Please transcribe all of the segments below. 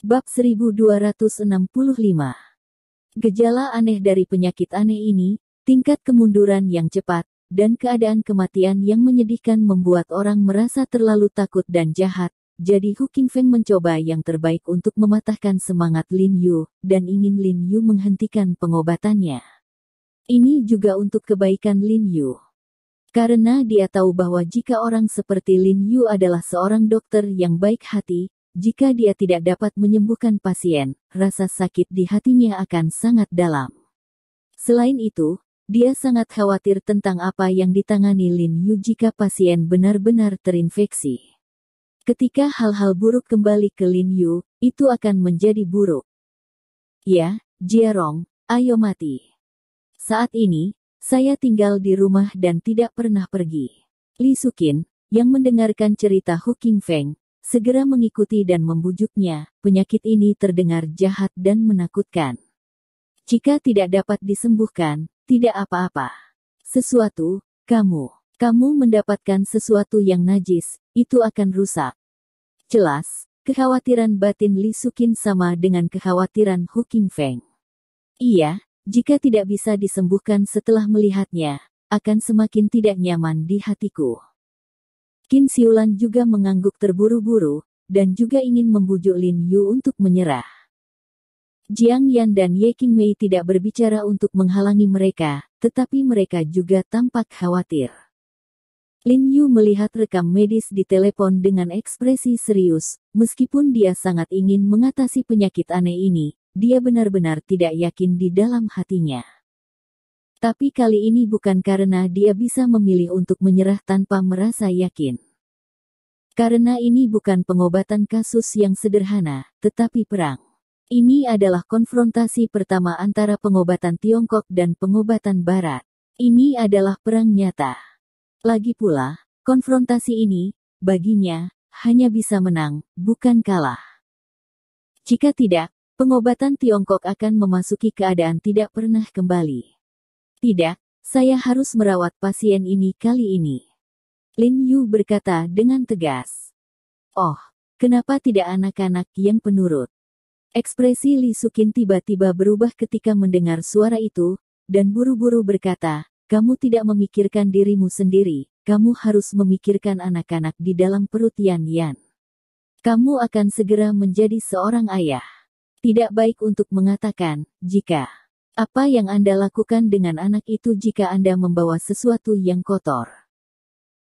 Bab 1265. Gejala aneh dari penyakit aneh ini, tingkat kemunduran yang cepat, dan keadaan kematian yang menyedihkan membuat orang merasa terlalu takut dan jahat. Jadi Hu Qingfeng mencoba yang terbaik untuk mematahkan semangat Lin Yu, dan ingin Lin Yu menghentikan pengobatannya. Ini juga untuk kebaikan Lin Yu. Karena dia tahu bahwa jika orang seperti Lin Yu adalah seorang dokter yang baik hati, jika dia tidak dapat menyembuhkan pasien, rasa sakit di hatinya akan sangat dalam. Selain itu, dia sangat khawatir tentang apa yang ditangani Lin Yu jika pasien benar-benar terinfeksi. Ketika hal-hal buruk kembali ke Lin Yu, itu akan menjadi buruk. Ya, Jierong, ayo mati. Saat ini, saya tinggal di rumah dan tidak pernah pergi. Li Suqin, yang mendengarkan cerita Hu Qingfeng, segera mengikuti dan membujuknya. Penyakit ini terdengar jahat dan menakutkan. Jika tidak dapat disembuhkan, tidak apa-apa. Kamu mendapatkan sesuatu yang najis, itu akan rusak. Jelas, kekhawatiran batin Li Suqin sama dengan kekhawatiran Hu Qingfeng. Iya, jika tidak bisa disembuhkan setelah melihatnya, akan semakin tidak nyaman di hatiku. Qin Xiulan juga mengangguk terburu-buru, dan juga ingin membujuk Lin Yu untuk menyerah. Jiang Yan dan Ye Qingmei tidak berbicara untuk menghalangi mereka, tetapi mereka juga tampak khawatir. Lin Yu melihat rekam medis di telepon dengan ekspresi serius, meskipun dia sangat ingin mengatasi penyakit aneh ini, dia benar-benar tidak yakin di dalam hatinya. Tapi kali ini bukan karena dia bisa memilih untuk menyerah tanpa merasa yakin. Karena ini bukan pengobatan kasus yang sederhana, tetapi perang. Ini adalah konfrontasi pertama antara pengobatan Tiongkok dan pengobatan Barat. Ini adalah perang nyata. Lagi pula, konfrontasi ini, baginya, hanya bisa menang, bukan kalah. Jika tidak, pengobatan Tiongkok akan memasuki keadaan tidak pernah kembali. Tidak, saya harus merawat pasien ini kali ini. Lin Yu berkata dengan tegas. Oh, kenapa tidak anak-anak yang penurut? Ekspresi Li Suqin tiba-tiba berubah ketika mendengar suara itu, dan buru-buru berkata, kamu tidak memikirkan dirimu sendiri, kamu harus memikirkan anak-anak di dalam perut Yan Yan. Kamu akan segera menjadi seorang ayah. Tidak baik untuk mengatakan, jika. Apa yang Anda lakukan dengan anak itu jika Anda membawa sesuatu yang kotor?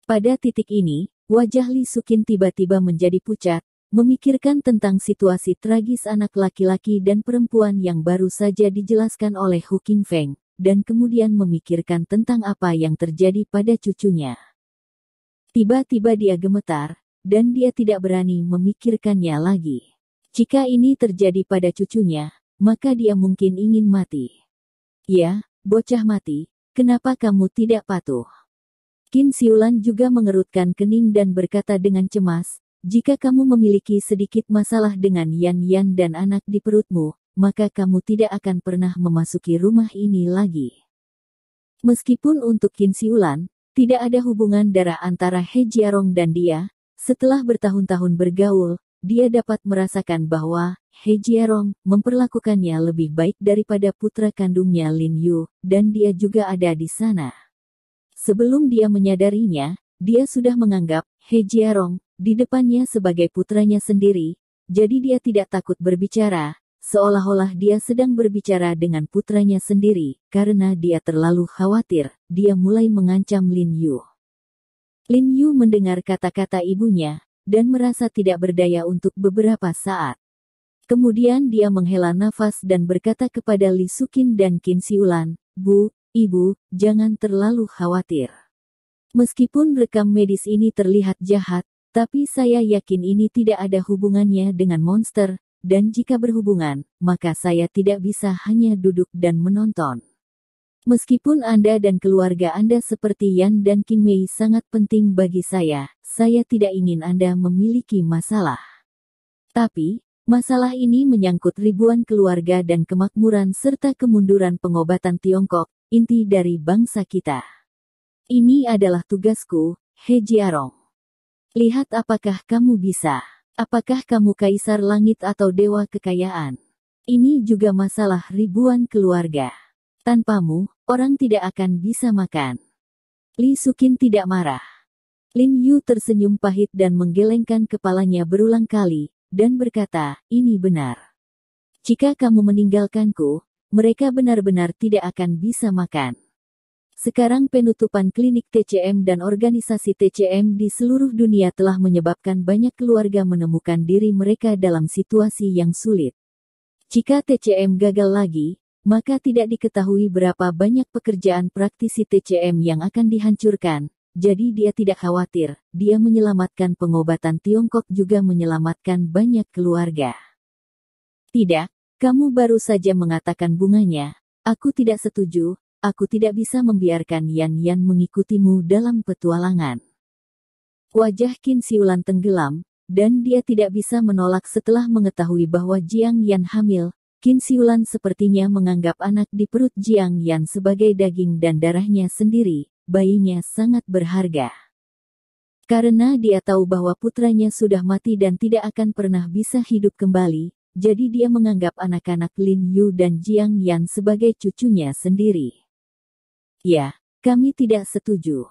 Pada titik ini, wajah Li Suqin tiba-tiba menjadi pucat, memikirkan tentang situasi tragis anak laki-laki dan perempuan yang baru saja dijelaskan oleh Hu Qingfeng, dan kemudian memikirkan tentang apa yang terjadi pada cucunya. Tiba-tiba dia gemetar, dan dia tidak berani memikirkannya lagi. Jika ini terjadi pada cucunya, maka dia mungkin ingin mati. Ya, bocah mati, kenapa kamu tidak patuh? Qin Xiulan juga mengerutkan kening dan berkata dengan cemas, jika kamu memiliki sedikit masalah dengan Yan Yan dan anak di perutmu, maka kamu tidak akan pernah memasuki rumah ini lagi. Meskipun untuk Qin Xiulan, tidak ada hubungan darah antara He Jiarong dan dia, setelah bertahun-tahun bergaul, dia dapat merasakan bahwa He Jiarong memperlakukannya lebih baik daripada putra kandungnya Lin Yu, dan dia juga ada di sana. Sebelum dia menyadarinya, dia sudah menganggap He Jiarong di depannya sebagai putranya sendiri, jadi dia tidak takut berbicara, seolah-olah dia sedang berbicara dengan putranya sendiri. Karena dia terlalu khawatir, dia mulai mengancam Lin Yu. Lin Yu mendengar kata-kata ibunya, dan merasa tidak berdaya untuk beberapa saat. Kemudian dia menghela nafas dan berkata kepada Li Suqin dan Qin Xiulan, Bu, Ibu, jangan terlalu khawatir. Meskipun rekam medis ini terlihat jahat, tapi saya yakin ini tidak ada hubungannya dengan monster, dan jika berhubungan, maka saya tidak bisa hanya duduk dan menonton. Meskipun Anda dan keluarga Anda seperti Yan dan Qingmei sangat penting bagi saya tidak ingin Anda memiliki masalah. Tapi, masalah ini menyangkut ribuan keluarga dan kemakmuran serta kemunduran pengobatan Tiongkok, inti dari bangsa kita. Ini adalah tugasku, He Jiarong. Lihat apakah kamu bisa. Apakah kamu kaisar langit atau dewa kekayaan? Ini juga masalah ribuan keluarga. Tanpamu, orang tidak akan bisa makan. Li Sukin tidak marah. Lin Yu tersenyum pahit dan menggelengkan kepalanya berulang kali, dan berkata, ini benar. Jika kamu meninggalkanku, mereka benar-benar tidak akan bisa makan. Sekarang penutupan klinik TCM dan organisasi TCM di seluruh dunia telah menyebabkan banyak keluarga menemukan diri mereka dalam situasi yang sulit. Jika TCM gagal lagi, maka tidak diketahui berapa banyak pekerjaan praktisi TCM yang akan dihancurkan. Jadi dia tidak khawatir, dia menyelamatkan pengobatan Tiongkok juga menyelamatkan banyak keluarga. Tidak, kamu baru saja mengatakan bunganya. Aku tidak setuju, aku tidak bisa membiarkan Yan Yan mengikutimu dalam petualangan. Wajah Qin Siulan tenggelam, dan dia tidak bisa menolak setelah mengetahui bahwa Jiang Yan hamil. Qin Siulan sepertinya menganggap anak di perut Jiang Yan sebagai daging dan darahnya sendiri. Bayinya sangat berharga. Karena dia tahu bahwa putranya sudah mati dan tidak akan pernah bisa hidup kembali, jadi dia menganggap anak-anak Lin Yu dan Jiang Yan sebagai cucunya sendiri. Ya, kami tidak setuju.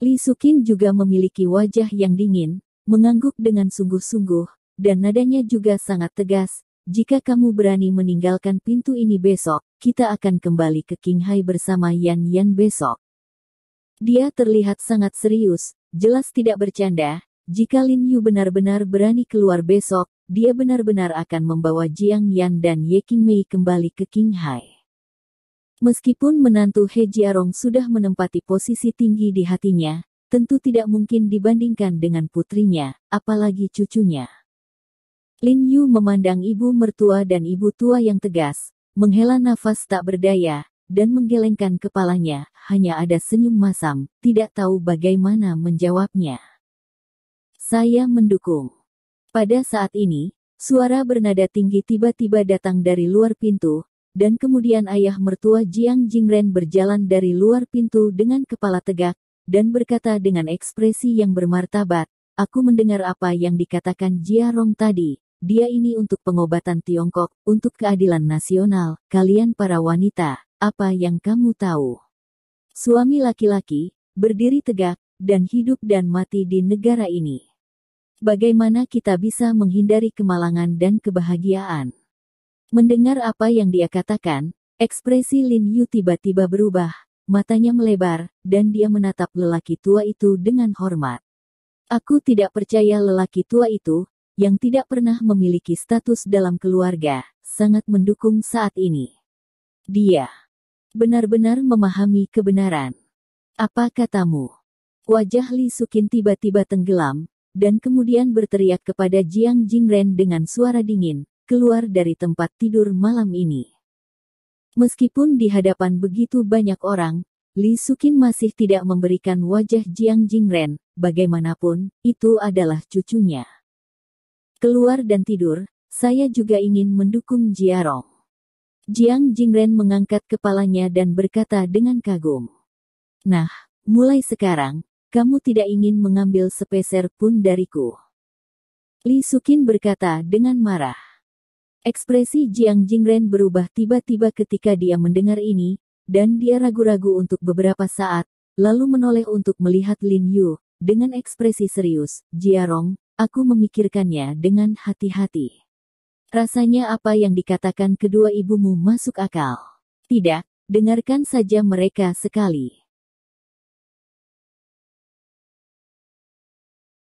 Li Sukin juga memiliki wajah yang dingin, mengangguk dengan sungguh-sungguh, dan nadanya juga sangat tegas. Jika kamu berani meninggalkan pintu ini besok, kita akan kembali ke Qinghai bersama Yan Yan besok. Dia terlihat sangat serius, jelas tidak bercanda. Jika Lin Yu benar-benar berani keluar besok, dia benar-benar akan membawa Jiang Yan dan Ye Qingmei kembali ke Qinghai. Meskipun menantu He Jiarong sudah menempati posisi tinggi di hatinya, tentu tidak mungkin dibandingkan dengan putrinya, apalagi cucunya. Lin Yu memandang ibu mertua dan ibu tua yang tegas, menghela nafas tak berdaya, dan menggelengkan kepalanya, hanya ada senyum masam, tidak tahu bagaimana menjawabnya. Saya mendukung. Pada saat ini, suara bernada tinggi tiba-tiba datang dari luar pintu, dan kemudian ayah mertua Jiang Jingren berjalan dari luar pintu dengan kepala tegak, dan berkata dengan ekspresi yang bermartabat, aku mendengar apa yang dikatakan Jiarong tadi, dia ini untuk pengobatan Tiongkok, untuk keadilan nasional, kalian para wanita. Apa yang kamu tahu? Suami laki-laki, berdiri tegak, dan hidup dan mati di negara ini. Bagaimana kita bisa menghindari kemalangan dan kebahagiaan? Mendengar apa yang dia katakan, ekspresi Lin Yu tiba-tiba berubah, matanya melebar, dan dia menatap lelaki tua itu dengan hormat. Aku tidak percaya lelaki tua itu, yang tidak pernah memiliki status dalam keluarga, sangat mendukung saat ini. Dia benar-benar memahami kebenaran. Apa katamu? Wajah Li Sukin tiba-tiba tenggelam, dan kemudian berteriak kepada Jiang Jingren dengan suara dingin, keluar dari tempat tidur malam ini. Meskipun di hadapan begitu banyak orang, Li Sukin masih tidak memberikan wajah Jiang Jingren, bagaimanapun, itu adalah cucunya. Keluar dan tidur, saya juga ingin mendukung Jiarong. Jiang Jingren mengangkat kepalanya dan berkata dengan kagum. Nah, mulai sekarang, kamu tidak ingin mengambil sepeser pun dariku. Li Sukin berkata dengan marah. Ekspresi Jiang Jingren berubah tiba-tiba ketika dia mendengar ini, dan dia ragu-ragu untuk beberapa saat, lalu menoleh untuk melihat Lin Yu, dengan ekspresi serius, Jiarong, aku memikirkannya dengan hati-hati. Rasanya apa yang dikatakan kedua ibumu masuk akal. Tidak, dengarkan saja mereka sekali.